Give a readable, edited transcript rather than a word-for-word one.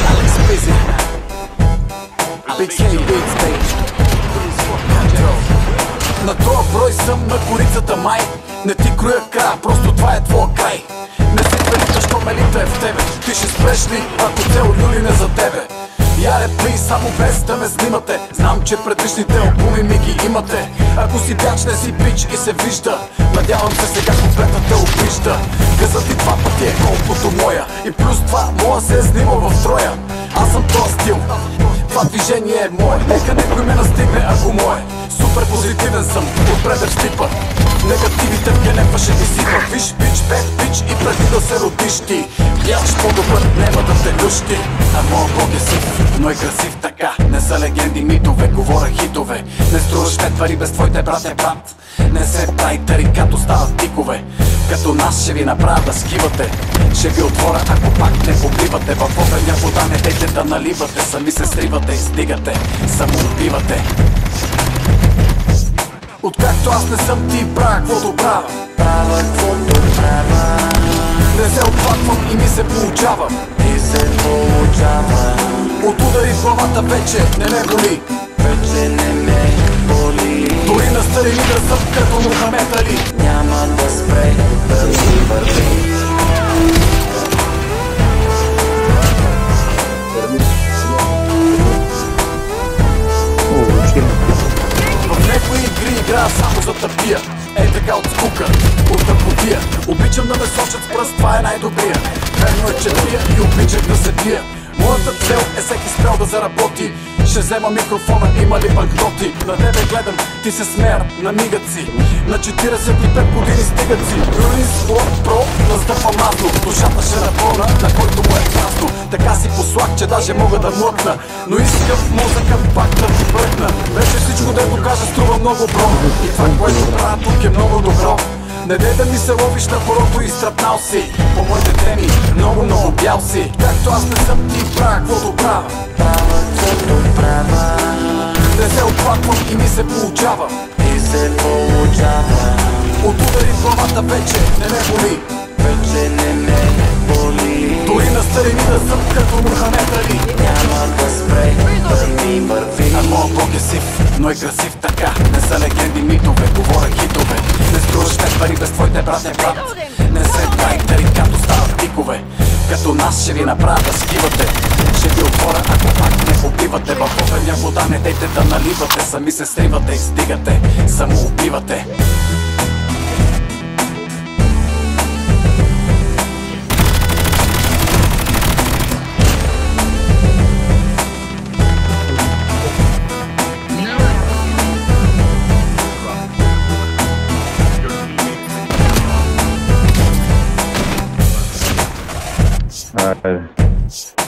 Alex Busy, Big K Beats, baby. На този брой съм на корицата май. Не ти кроя края, просто това е твоя край. Не си велика, що мелита е в тебе. Ти ще спреш ли, ако те олюли не за тебе? Я репли само без да ме снимате. Знам, че предишните албуми ми ги имате. Ако си бяч, не си пич и се вижда. Надявам се сега комплета те обижда. Газът ти два пъти е колкото моя. И плюс това моя се е снимал в троя. Аз съм този стил, това движение е мое. Нека някой ме настигне, ако мое. Супер позитивен съм, отпредър в типа. Негативите в генепа ще ти сипа. Виж бич, бек бич и преди да се родиш ти. Бяч по-добър, нема да те лющи. А моят бог е сив, но е красив така. Не са легенди, митове, говоря хитове. Не струваш 5 пари без твоите брат е брат. Не се прави тарикато стават тикове. Като нас ще ви направя да скивате. Ще ви отворя, ако пак не побивате. В огъня вода не дейте да наливате. Сами се сривате и стигате, самоубивате. Откакто аз не съм ти, правя каквото правя. Не се отхватвам и ми се получава. От удари в главата вече не ме боли. Дори на стари лидер съм като Мухамед Али. Няма да спре, върви. В някои игри играя само за тъпия. Ей така от скука, от тъпотия. Обичам да ме сочат с пръст, това е най-добрия. Верно е, че пия и обичах да се пия. Моята цел е всеки спрял да заработи. Ще взема микрофона, има ли банкноти? На тебе гледам, ти се смея на мигаци. На 45 години стигат си. Юрис, Лорд, Про, настъпва мазно. Душата ще напълна, на който му е празно. Така си послак, че даже мога да млъкна. Но искам мозъка пак да ти бръкна. Вече всичко дето кажа струва много бро. И това, което правя тук е много добро. Не дей да ми се ловиш на хорото и стръпнал си. По моите теми много бял си. Както аз не съм ти, правя каквото правя. Не се отхватвам и ми се получава. От удари в главата вече не ме боли. Дори на старини да съм като Мухамед Али. Няма да спре, върви. А моят бог е сив, но е красив така. Не са легенди, митове, говоря хитове. Не струваш 5 пари без твоите брат е брат. Не се прави тарикато стават тикове. Като нас ще ви направя да скивате. Ще ви отворя, ако пак не побивате. В огъня вода не дейте да наливате. Сами се сривате и стигате, самоубивате. All right.